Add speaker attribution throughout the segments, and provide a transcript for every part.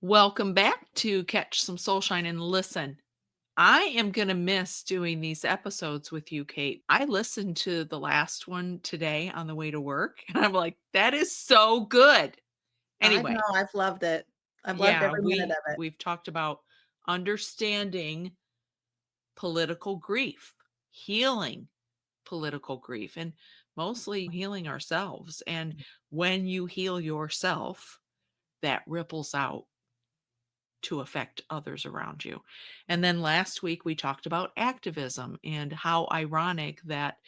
Speaker 1: Welcome back to Catch Some SoulShine and listen. I am going to miss doing these episodes with you, Kate. I listened to the last one today on the way to work, and I'm like, that is so good.
Speaker 2: I know,
Speaker 1: Anyway,
Speaker 2: I've loved it. I've loved
Speaker 1: yeah,
Speaker 2: every minute
Speaker 1: we
Speaker 2: of it.
Speaker 1: we've talked about understanding political grief, healing political grief, and mostly healing ourselves. And when you heal yourself, that ripples out to affect others around you. And then last week we talked about activism and how ironic that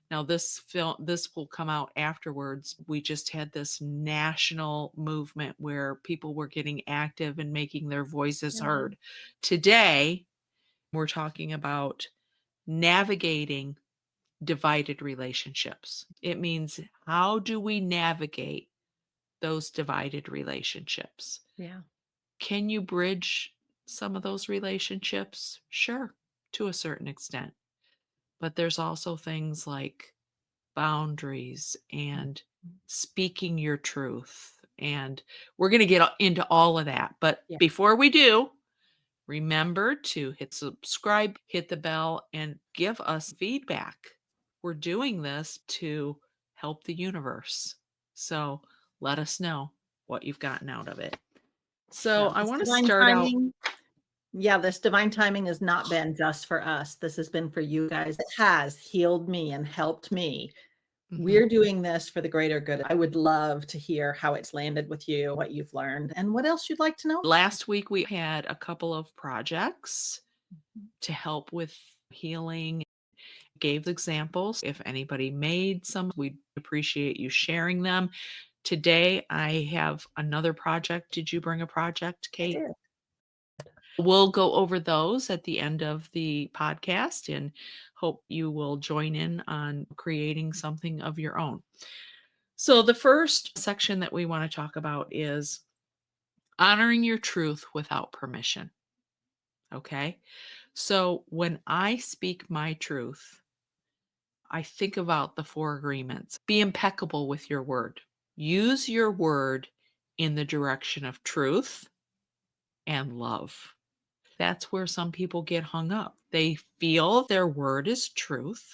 Speaker 1: now this will come out afterwards. We just had this national movement where people were getting active and making their voices
Speaker 2: Yeah,
Speaker 1: heard. Today, we're talking about navigating divided relationships. It means how do we navigate those divided relationships?
Speaker 2: yeah.
Speaker 1: Can you bridge some of those relationships? Sure, to a certain extent. But there's also things like boundaries and
Speaker 2: Mhm.
Speaker 1: speaking your truth. And we're going to get into all of that. But
Speaker 2: Yeah,
Speaker 1: before we do, remember to hit subscribe, hit the bell, and give us feedback. We're doing this to help the universe. So let us know what you've gotten out of it. So
Speaker 2: yeah,
Speaker 1: I
Speaker 2: this
Speaker 1: want to
Speaker 2: divine
Speaker 1: start out.
Speaker 2: timing this divine timing has not been just for us. This has been for you guys. It has healed me and helped me.
Speaker 1: Mhm.
Speaker 2: We're doing this for the greater good. I would love to hear how it's landed with you, what you've learned, and what else you'd like to know.
Speaker 1: Last week, we had a couple of projects to help with healing, gave examples. If anybody made some, we'd appreciate you sharing them. Today, I have another project. Did you bring a project,
Speaker 2: I
Speaker 1: Kate?
Speaker 2: did.
Speaker 1: We'll go over those at the end of the podcast and hope you will join in on creating something of your own. So, the first section that we want to talk about is honoring your truth without permission. Okay. So when I speak my truth, I think about the four agreements. Be impeccable with your word. Use your word in the direction of truth and love. That's where some people get hung up. They feel their word is truth,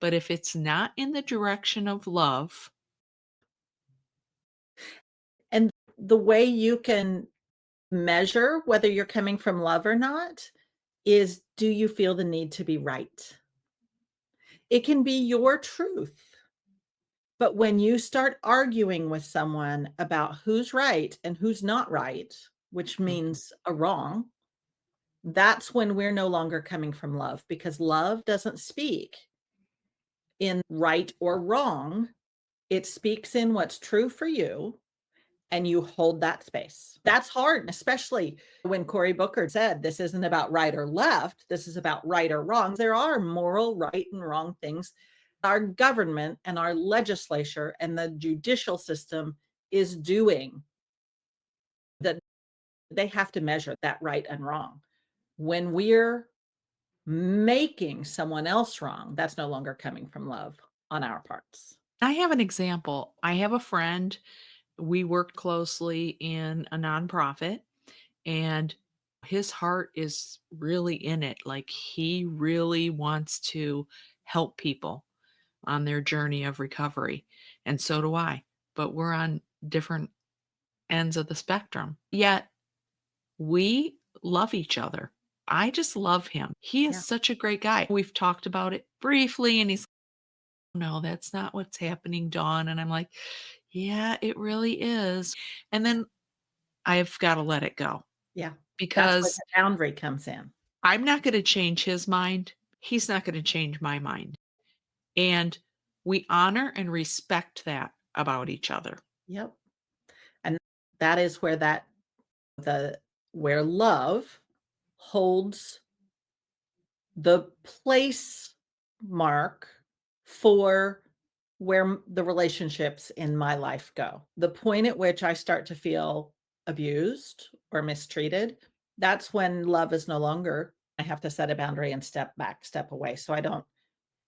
Speaker 1: but if it's not in the direction of love,
Speaker 2: And the way you can measure whether you're coming from love or not is, do you feel the need to be right? It can be your truth. But when you start arguing with someone about who's right and who's not right, which
Speaker 1: Mhm.
Speaker 2: means a wrong, that's when we're no longer coming from love because love doesn't speak in right or wrong. It speaks in what's true for you and you hold that space. That's hard, especially when Cory Booker said, this isn't about right or left. This is about right or wrong. There are moral right and wrong things. Our government and our legislature and the judicial system is doing that. They have to measure that right and wrong. When we're making someone else wrong, that's no longer coming from love on our parts.
Speaker 1: I have an example. I have a friend. We worked closely in a nonprofit, and his heart is really in it. Like he really wants to help people on their journey of recovery. And so do I. But we're on different ends of the spectrum. Yet we love each other. I just love him. He is
Speaker 2: Yeah.
Speaker 1: such a great guy. We've talked about it briefly, and he's, no, that's not what's happening, Dawn. And I'm like, yeah, it really is. And then I've got to let it go
Speaker 2: Yeah. That's where
Speaker 1: because
Speaker 2: the boundary comes in.
Speaker 1: I'm not gonna change his mind. He's not gonna change my mind. And we honor and respect that about each other.
Speaker 2: Yep. And that is where the where love holds the place mark for where the relationships in my life go. The point at which I start to feel abused or mistreated, that's when love is no longer. I have to set a boundary and step back, step away so I don't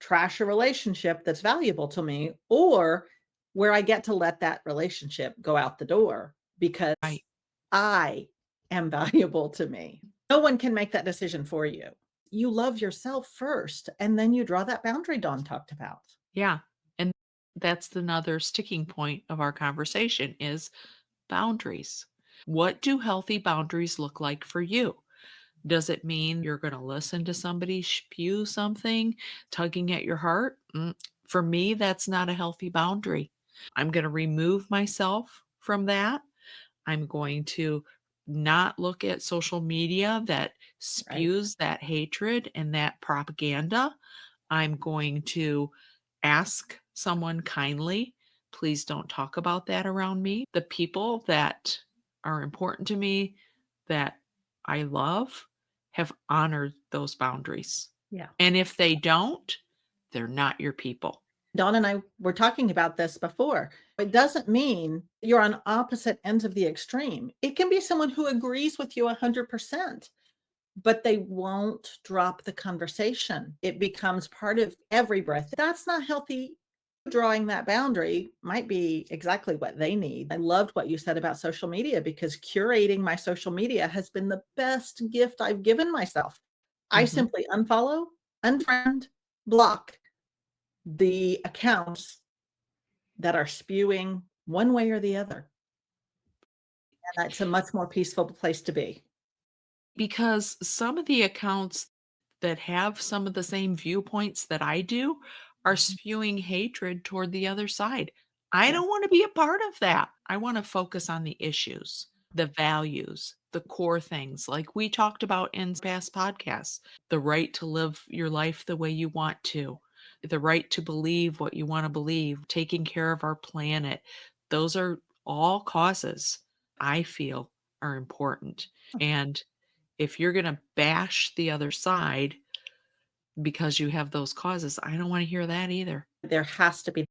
Speaker 2: trash a relationship that's valuable to me or where I get to let that relationship go out the door because
Speaker 1: Right.
Speaker 2: I am valuable to me. No one can make that decision for you. You love yourself first, and then you draw that boundary Dawn talked about.
Speaker 1: Yeah. And that's another sticking point of our conversation is boundaries. What do healthy boundaries look like for you? Does it mean you're going to listen to somebody spew something tugging at your heart? For me, that's not a healthy boundary. I'm going to remove myself from that. I'm going to not look at social media that
Speaker 2: Right.
Speaker 1: spews that hatred and that propaganda. I'm going to ask someone kindly, please don't talk about that around me. The people that are important to me, that I love, have honored those boundaries.
Speaker 2: Yeah.
Speaker 1: And if they don't, they're not your people.
Speaker 2: Dawn and I were talking about this before. It doesn't mean you're on opposite ends of the extreme. It can be someone who agrees with you 100%, but they won't drop the conversation. It becomes part of every breath. That's not healthy. Drawing that boundary might be exactly what they need. I loved what you said about social media because curating my social media has been the best gift I've given myself. I
Speaker 1: Mhm.
Speaker 2: simply unfollow, unfriend, block the accounts that are spewing one way or the other. And that's a much more peaceful place to be.
Speaker 1: Because some of the accounts that have some of the same viewpoints that I do are
Speaker 2: Mhm.
Speaker 1: spewing hatred toward the other side. I
Speaker 2: Yeah.
Speaker 1: don't want to be a part of that. I want to focus on the issues, the values, the core things like we talked about in past podcasts, the right to live your life the way you want to, the right to believe what you want to believe, taking care of our planet. Those are all causes I feel are important. And if you're gonna bash the other side because you have those causes, I don't wanna hear that either.
Speaker 2: There has to be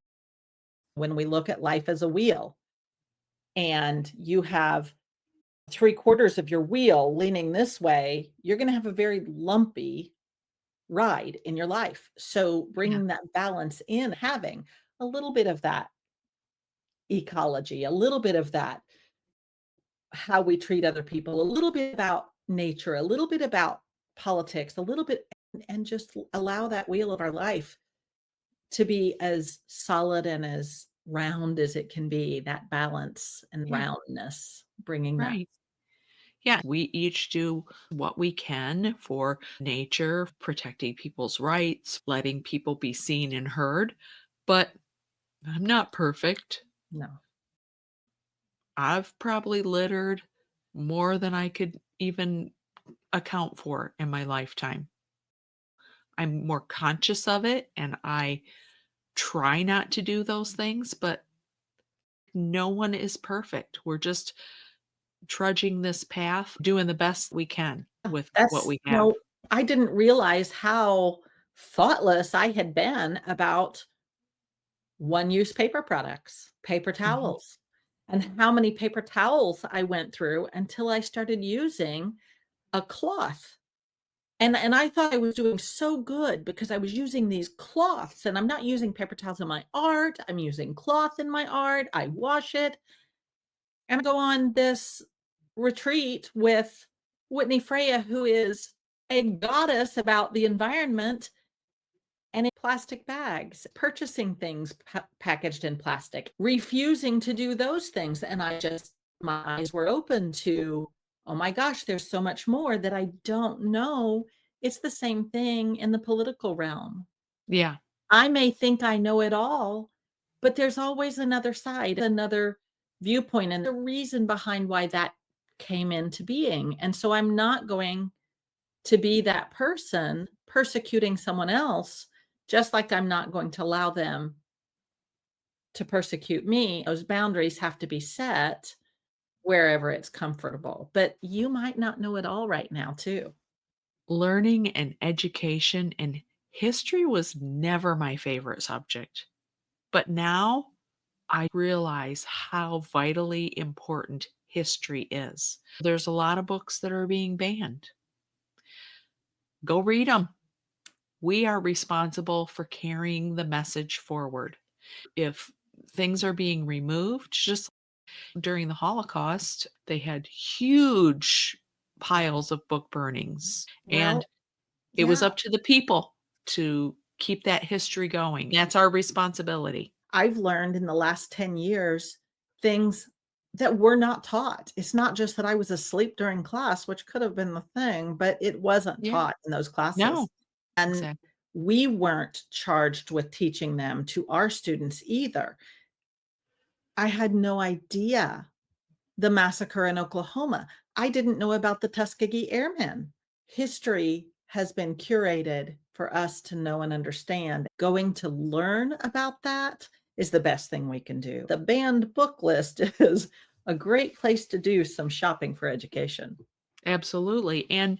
Speaker 2: when we look at life as a wheel and you have three-quarters of your wheel leaning this way, you're gonna have a very lumpy ride in your life. So
Speaker 1: Yeah,
Speaker 2: bringing that balance in, having a little bit of that ecology, a little bit of that how we treat other people, a little bit about nature, a little bit about politics, a little bit and just allow that wheel of our life to be as solid and as round as it can be, that balance and
Speaker 1: yeah,
Speaker 2: roundness, bringing that.
Speaker 1: right. Yeah, we each do what we can for nature, protecting people's rights, letting people be seen and heard, but I'm not perfect.
Speaker 2: No.
Speaker 1: I've probably littered more than I could even account for in my lifetime. I'm more conscious of it, and I try not to do those things, but no one is perfect. We're just trudging this path, doing the best we can with what
Speaker 2: That's
Speaker 1: we have.
Speaker 2: I didn't realize how thoughtless I had been about one-use paper products, paper
Speaker 1: Mhm.
Speaker 2: towels, and how many paper towels I went through until I started using a cloth. And I thought I was doing so good because I was using these cloths, and I'm not using paper towels in my art, I'm using cloth in my art, I wash it, and I go on this retreat with Whitney Freya, who is a goddess about the environment, and in plastic bags, purchasing things packaged in plastic, refusing to do those things. And my eyes were open to, oh my gosh, there's so much more that I don't know. It's the same thing in the political realm.
Speaker 1: Yeah.
Speaker 2: I may think I know it all, but there's always another side, another viewpoint, and the reason behind why that came into being. And so I'm not going to be that person persecuting someone else, just like I'm not going to allow them to persecute me. Those boundaries have to be set wherever it's comfortable. But you might not know it all right now, too.
Speaker 1: Learning and education and history was never my favorite subject. But now I realize how vitally important history is. There's a lot of books that are being banned. Go read them. We are responsible for carrying the message forward. If things are being removed, just During the Holocaust, they had huge piles of book burnings, and
Speaker 2: Well,
Speaker 1: it was
Speaker 2: yeah,
Speaker 1: up to the people to keep that history going. That's our responsibility.
Speaker 2: I've learned in the last 10 years things that were not taught. It's not just that I was asleep during class, which could have been the thing, but it wasn't
Speaker 1: Yeah.
Speaker 2: taught in those classes.
Speaker 1: No.
Speaker 2: And
Speaker 1: Exactly.
Speaker 2: we weren't charged with teaching them to our students either. I had no idea the massacre in Oklahoma. I didn't know about the Tuskegee Airmen. History has been curated for us to know and understand. Going to learn about that is the best thing we can do. The banned book list is a great place to do some shopping for education.
Speaker 1: Absolutely, and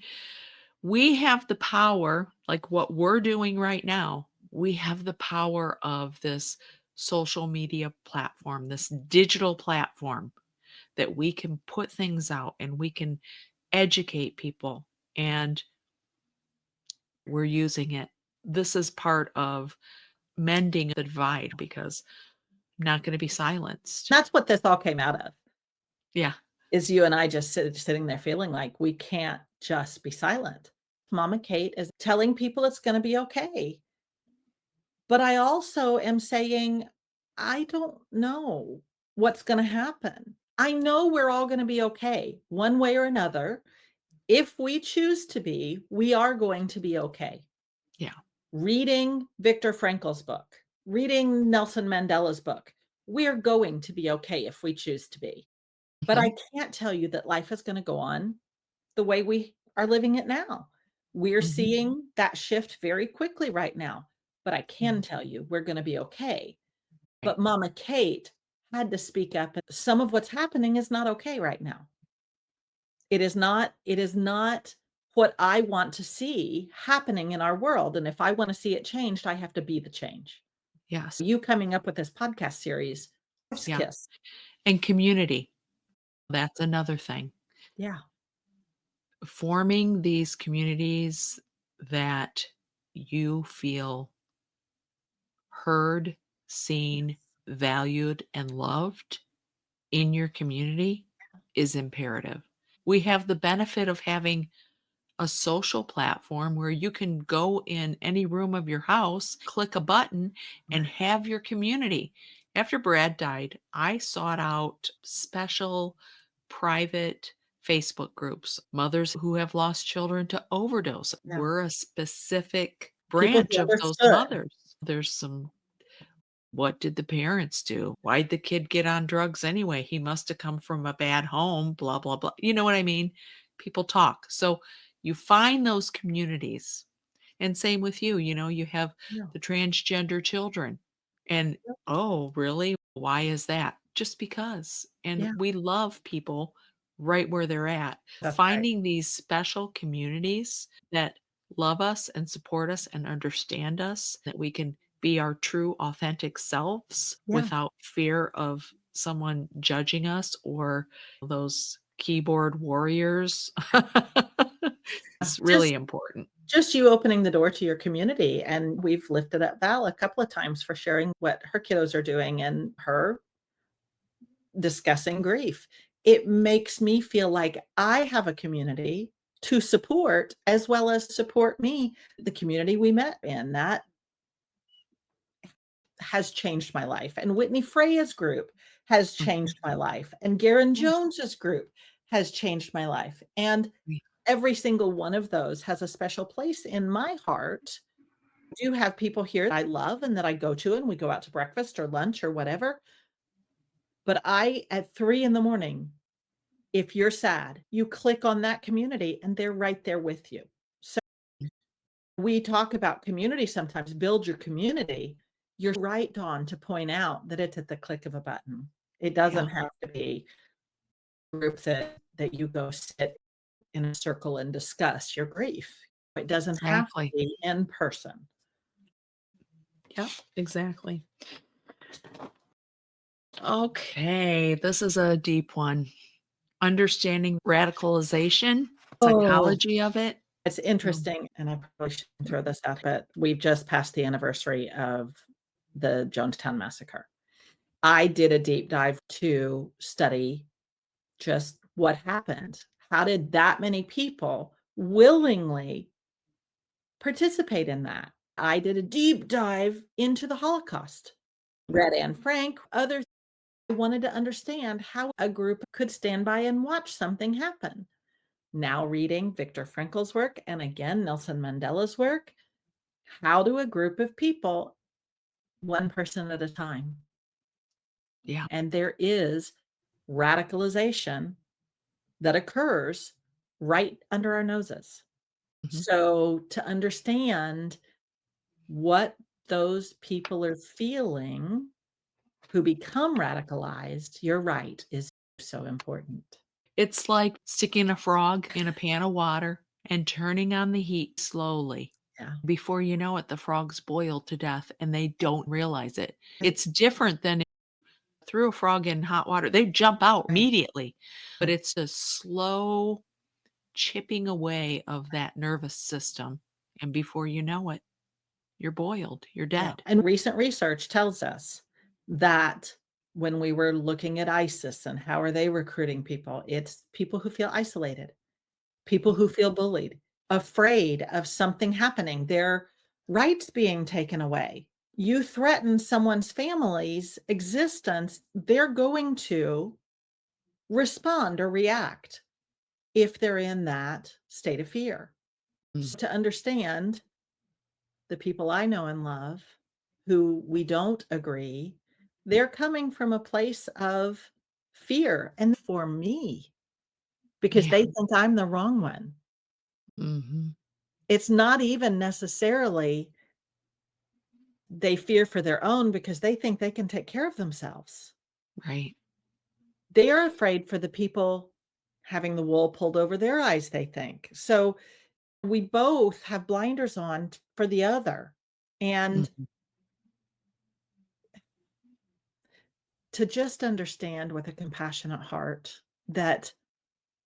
Speaker 1: we have the power, like what we're doing right now, we have the power of this social media platform, this digital platform that we can put things out and we can educate people, and we're using it. This is part of mending the divide because I'm not gonna be silenced.
Speaker 2: That's what this all came out of,
Speaker 1: Yeah.
Speaker 2: is you and I just sitting there feeling like we can't just be silent. Mama Kate is telling people it's gonna be okay. But I also am saying, I don't know what's gonna happen. I know we're all gonna be okay one way or another. If we choose to be, we are going to be okay.
Speaker 1: Yeah.
Speaker 2: Reading Viktor Frankl's book, reading Nelson Mandela's book, we're going to be okay if we choose to be. But I
Speaker 1: Mhm.
Speaker 2: can't tell you that life is gonna go on the way we are living it now. We're
Speaker 1: Mhm.
Speaker 2: seeing that shift very quickly right now, but I can
Speaker 1: Mhm.
Speaker 2: tell you we're gonna be okay.
Speaker 1: Right.
Speaker 2: But Mama Kate had to speak up, and some of what's happening is not okay right now. It is not what I want to see happening in our world, and if I wanna see it changed, I have to be the change.
Speaker 1: Yes.
Speaker 2: You coming up with this podcast series, chef's
Speaker 1: Yeah.
Speaker 2: kiss.
Speaker 1: And community, that's another thing.
Speaker 2: Yeah,
Speaker 1: Forming these communities that you feel heard, seen, valued, and loved in your community is imperative. We have the benefit of having a social platform where you can go in any room of your house, click a button, and
Speaker 2: right.
Speaker 1: have your community. After Brad died, I sought out special private Facebook groups, mothers who have lost children to overdose.
Speaker 2: Yeah.
Speaker 1: We're a specific
Speaker 2: People
Speaker 1: branch
Speaker 2: who
Speaker 1: of those
Speaker 2: understood.
Speaker 1: mothers. There's some, what did the parents do? Why'd the kid get on drugs anyway? He must have come from a bad home, blah, blah, blah. You know what I mean? People talk. So you find those communities. And same with you, you have
Speaker 2: Yeah,
Speaker 1: the transgender children. And
Speaker 2: yep,
Speaker 1: oh, really? Why is that? Just because. And
Speaker 2: yeah,
Speaker 1: we love people right where they're at.
Speaker 2: that's right.
Speaker 1: Finding these special communities that love us and support us and understand us, that we can be our true authentic selves
Speaker 2: Yeah.
Speaker 1: without fear of someone judging us or those keyboard warriors. It's really
Speaker 2: Just
Speaker 1: important.
Speaker 2: just you opening the door to your community, and we've lifted up Val a couple of times for sharing what her kiddos are doing and her discussing grief. It makes me feel like I have a community to support as well as support me, the community we met in. That has changed my life, and Whitney Freya's group has
Speaker 1: Mhm.
Speaker 2: changed my life, and Garen
Speaker 1: Yeah.
Speaker 2: Jones's group has changed my life, and
Speaker 1: Yeah.
Speaker 2: every single one of those has a special place in my heart. I do have people here that I love and that I go to, and we go out to breakfast or lunch or whatever, but I at 3 in the morning, if you're sad, you click on that community and they're right there with you. So we talk about community sometimes, build your community. You're right on to point out that it's at the click of a button. It
Speaker 1: Yeah,
Speaker 2: doesn't have to be a group that you go sit in a circle and discuss your grief. It doesn't have to
Speaker 1: exactly.
Speaker 2: be in person.
Speaker 1: Yep, exactly. Okay, this is a deep one. Understanding radicalization,
Speaker 2: Oh,
Speaker 1: psychology of it.
Speaker 2: it's
Speaker 1: Um,
Speaker 2: interesting, and I probably shouldn't throw this out, but we've just passed the anniversary of the Jonestown Massacre. I did a deep dive to study just what happened. How did that many people willingly participate in that? I did a deep dive into the Holocaust. Read Anne Frank, others. I wanted to understand how a group could stand by and watch something happen. Now reading Viktor Frankl's work and again Nelson Mandela's work, how do a group of people, one person at a time,
Speaker 1: Yeah.
Speaker 2: and there is radicalization that occurs right under our noses.
Speaker 1: Mhm.
Speaker 2: So to understand what those people are feeling who become radicalized, you're right, is so important.
Speaker 1: It's like sticking a frog in a pan of water and turning on the heat slowly.
Speaker 2: Yeah.
Speaker 1: Before you know it, the frog's boiled to death and they don't realize it. It's different than threw a frog in hot water. They jump out
Speaker 2: Right.
Speaker 1: immediately, but it's a slow chipping away of that nervous system. And before you know it, you're boiled, you're
Speaker 2: Yeah,
Speaker 1: dead.
Speaker 2: and recent research tells us that when we were looking at ISIS and how are they recruiting people, it's people who feel isolated, people who feel bullied, afraid of something happening, their rights being taken away. You threaten someone's family's existence, they're going to respond or react if they're in that state of fear.
Speaker 1: Mm,
Speaker 2: So to understand the people I know and love who we don't agree, they're coming from a place of fear and for me because
Speaker 1: yeah.
Speaker 2: they think I'm the wrong one.
Speaker 1: Mhm.
Speaker 2: It's not even necessarily they fear for their own because they think they can take care of themselves.
Speaker 1: Right.
Speaker 2: They are afraid for the people having the wool pulled over their eyes, they think. So we both have blinders on for the other. And
Speaker 1: Mhm.
Speaker 2: to just understand with a compassionate heart that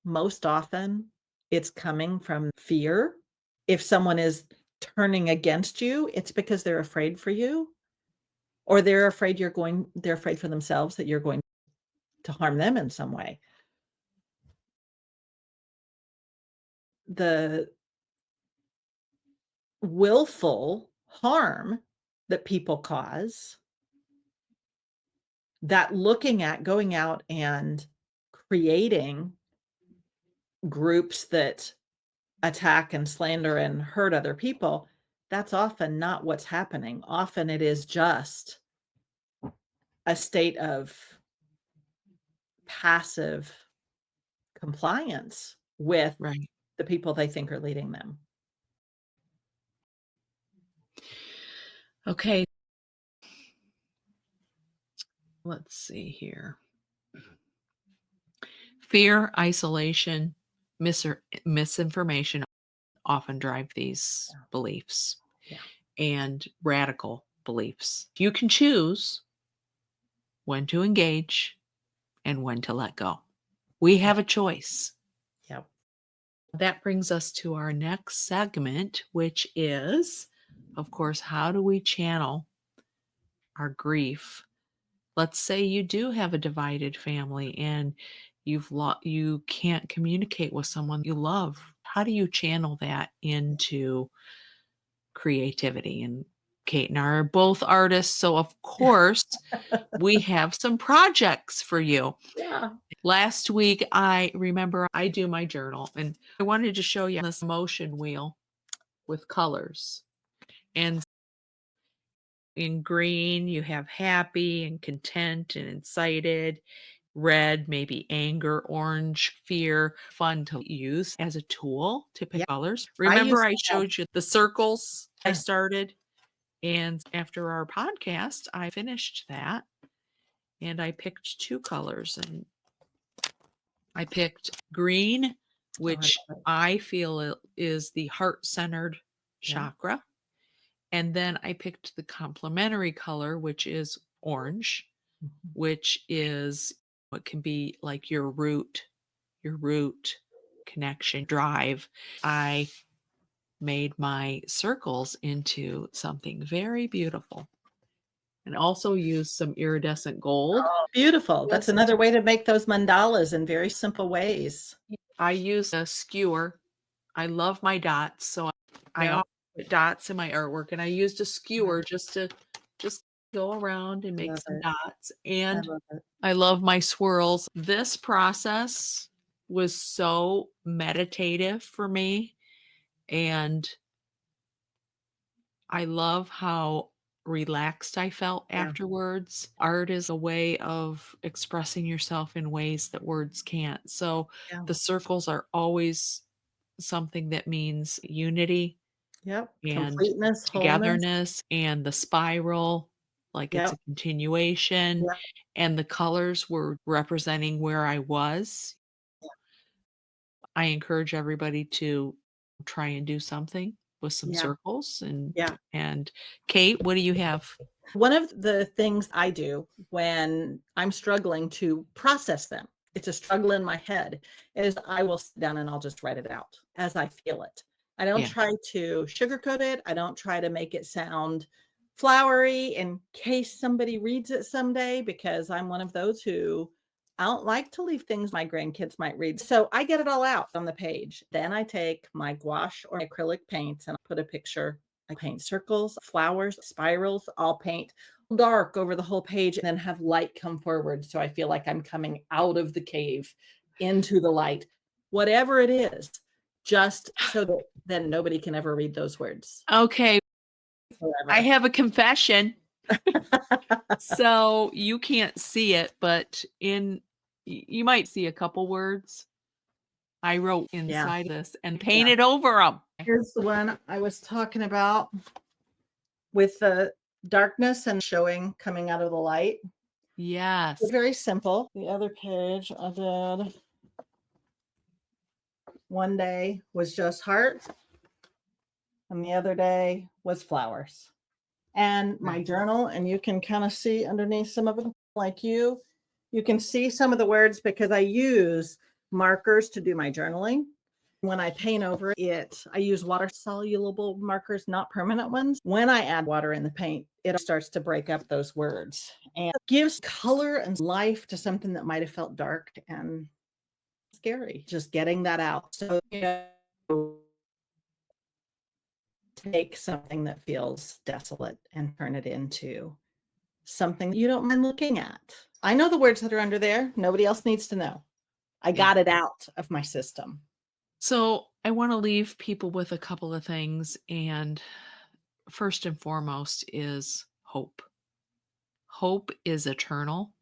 Speaker 2: most often it's coming from fear. If someone is turning against you, it's because they're afraid for you, or they're afraid for themselves that you're going to harm them in some way. The willful harm that people cause, that looking at going out and creating groups that attack and slander and hurt other people, that's often not what's happening. Often it is just a state of passive compliance with
Speaker 1: Right.
Speaker 2: the people they think are leading them.
Speaker 1: Okay, let's see here. Fear, isolation, misinformation often drive these
Speaker 2: Yeah,
Speaker 1: beliefs
Speaker 2: yeah,
Speaker 1: and radical beliefs. You can choose when to engage and when to let go. We
Speaker 2: yeah,
Speaker 1: have a choice.
Speaker 2: yeah.
Speaker 1: That brings us to our next segment, which is, of course, how do we channel our grief? Let's say you do have a divided family and you can't communicate with someone you love. How do you channel that into creativity? And Kate and I are both artists, so of course, we have some projects for you.
Speaker 2: Yeah.
Speaker 1: Last week, I remember I do my journal and I wanted to show you this motion wheel with colors. And in green, you have happy and content and excited. Red, maybe anger, orange, fear, fun to use as a tool to pick
Speaker 2: Yeah.
Speaker 1: colors.
Speaker 2: I
Speaker 1: Remember,
Speaker 2: used
Speaker 1: I
Speaker 2: to have
Speaker 1: showed you the circles I
Speaker 2: yeah.
Speaker 1: started? And after our podcast, I finished that and I picked two colors. And I picked green,
Speaker 2: Oh, I
Speaker 1: which
Speaker 2: love it.
Speaker 1: I feel is the heart centered
Speaker 2: Yeah.
Speaker 1: chakra. And then I picked the complementary color, which is orange,
Speaker 2: Mhm.
Speaker 1: which is what can be like your root connection drive. I made my circles into something very beautiful. and also use some iridescent gold.
Speaker 2: Oh, beautiful. That's
Speaker 1: Just
Speaker 2: another way to make those mandalas in very simple ways.
Speaker 1: I use a skewer. I love my dots, so I
Speaker 2: Yep.
Speaker 1: often put dots in my artwork, and I used a
Speaker 2: Yep.
Speaker 1: skewer just go around and make
Speaker 2: Love
Speaker 1: some
Speaker 2: it.
Speaker 1: dots,
Speaker 2: I
Speaker 1: and
Speaker 2: love it.
Speaker 1: I love my swirls. This process was so meditative for me, and I love how relaxed I felt
Speaker 2: Yeah.
Speaker 1: afterwards. Art is a way of expressing yourself in ways that words can't. So
Speaker 2: Yeah.
Speaker 1: the circles are always something that means unity
Speaker 2: Yep.
Speaker 1: and
Speaker 2: Completeness, wholeness.
Speaker 1: togetherness, and the spiral, like it's
Speaker 2: Yep.
Speaker 1: a continuation,
Speaker 2: Yep.
Speaker 1: and the colors were representing where I was. I encourage everybody to try and do something with some
Speaker 2: Yeah.
Speaker 1: circles
Speaker 2: Yeah.
Speaker 1: and Kate, what do you have?
Speaker 2: One of the things I do when I'm struggling to process them, it's a struggle in my head, is I will sit down and I'll just write it out as I feel it. I don't
Speaker 1: Yeah.
Speaker 2: try to sugarcoat it. I don't try to make it sound flowery in case somebody reads it someday, because I'm one of those who I don't like to leave things my grandkids might read. So I get it all out on the page. Then I take my gouache or acrylic paints and put a picture. I paint circles, flowers, spirals. I'll paint dark over the whole page and then have light come forward. So I feel like I'm coming out of the cave into the light, whatever it is, just so that then nobody can ever read those words
Speaker 1: Okay, I
Speaker 2: forever.
Speaker 1: have a confession. So you can't see it, but you might see a couple words I wrote
Speaker 2: Yeah.
Speaker 1: inside this and
Speaker 2: Yeah.
Speaker 1: painted over them.
Speaker 2: Here's the one I was talking about with the darkness and showing coming out of the light.
Speaker 1: Yes.
Speaker 2: Very simple. The other page I did one day was just heart, and the other day was flowers. And my
Speaker 1: Right.
Speaker 2: journal, and you can kind of see underneath some of it, like you can see some of the words because I use markers to do my journaling. When I paint over it, I use water soluble markers, not permanent ones. When I add water in the paint, it starts to break up those words and gives color and life to something that might have felt dark and scary. Just getting that out. So, take something that feels desolate and turn it into something you don't mind looking at. I know the words that are under there. Nobody else needs to know. I
Speaker 1: Yeah.
Speaker 2: got it out of my system.
Speaker 1: So I want to leave people with a couple of things. And first and foremost is hope. Hope is eternal.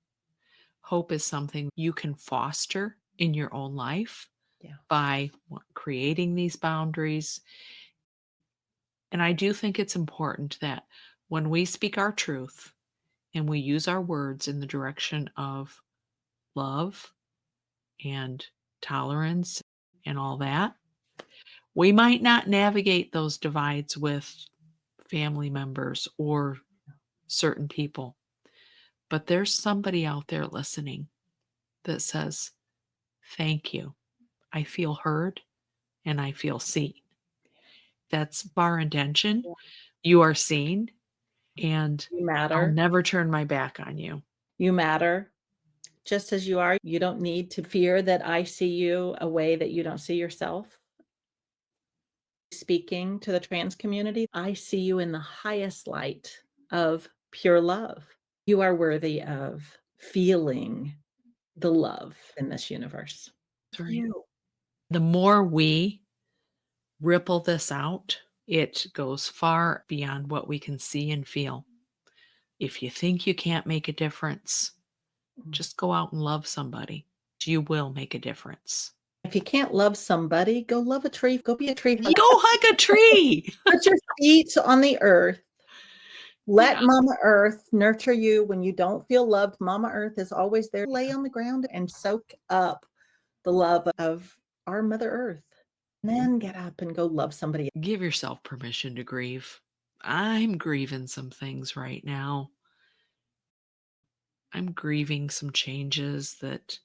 Speaker 1: Hope is something you can foster in your own life
Speaker 2: Yeah.
Speaker 1: by creating these boundaries. And I do think it's important that when we speak our truth and we use our words in the direction of love and tolerance and all that, we might not navigate those divides with family members or certain people, but there's somebody out there listening that says, thank you. I feel heard and I feel seen. That's our intention.
Speaker 2: Yeah.
Speaker 1: You are seen, and
Speaker 2: You
Speaker 1: I'll
Speaker 2: matter.
Speaker 1: never turn my back on you.
Speaker 2: You matter just as you are. You don't need to fear that I see you a way that you don't see yourself. Speaking to the trans community, I see you in the highest light of pure love. You are worthy of feeling the love in this universe.
Speaker 1: That's right.
Speaker 2: You.
Speaker 1: The more we ripple this out, it goes far beyond what we can see and feel. If you think you can't make a difference, just go out and love somebody. You will make a difference.
Speaker 2: If you can't love somebody, go love a tree. Go be a tree.
Speaker 1: Go hug a tree.
Speaker 2: Put your feet on the earth. Let
Speaker 1: Yeah.
Speaker 2: Mama Earth nurture you when you don't feel loved. Mama Earth is always there. Lay on the ground and soak up the love of our Mother Earth. And then get up and go love somebody.
Speaker 1: Give yourself permission to grieve. I'm grieving some things right now. I'm grieving some changes that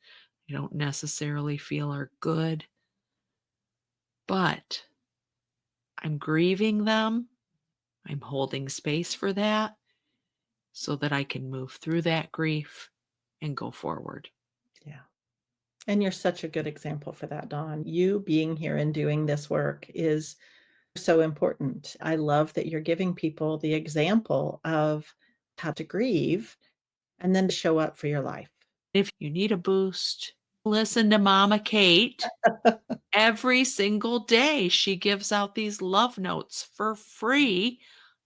Speaker 1: I don't necessarily feel are good, but I'm grieving them. I'm holding space for that so that I can move through that grief and go forward.
Speaker 2: Yeah. And you're such a good example for that, Dawn. You being here and doing this work is so important. I love that you're giving people the example of how to grieve and then to show up for your life.
Speaker 1: If you need a boost, listen to Mama Kate. Every single day, she gives out these love notes for free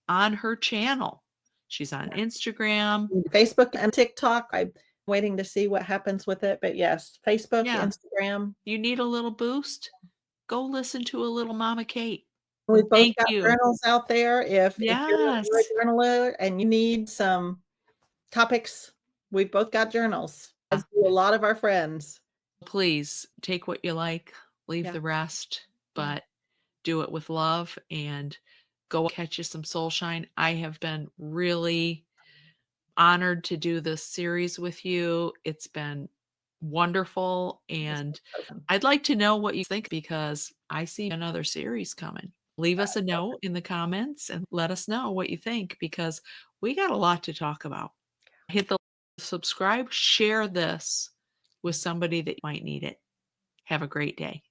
Speaker 1: on her channel. She's on Instagram.
Speaker 2: Facebook and TikTok, I'm waiting to see what happens with it, but yes, Facebook,
Speaker 1: Yeah,
Speaker 2: Instagram.
Speaker 1: you need a little boost? Go listen to a little Mama Kate. And
Speaker 2: We've both
Speaker 1: thank
Speaker 2: got
Speaker 1: you.
Speaker 2: journals out there. If you're
Speaker 1: Yes.
Speaker 2: a journaler and you need some topics, we've both got journals, as
Speaker 1: Yeah.
Speaker 2: do a lot of our friends.
Speaker 1: Please take what you like, leave
Speaker 2: Yeah,
Speaker 1: the rest,
Speaker 2: yeah.
Speaker 1: but do it with love and go catch you some soulshine. I have been really honored to do this series with you. It's been wonderful,
Speaker 2: This
Speaker 1: and
Speaker 2: is so fun.
Speaker 1: I'd like to know what you think because I see another series coming. Leave us a note in the comments and let us know what you think because we got a lot to talk about. Hit the subscribe, share this with somebody that might need it. Have a great day.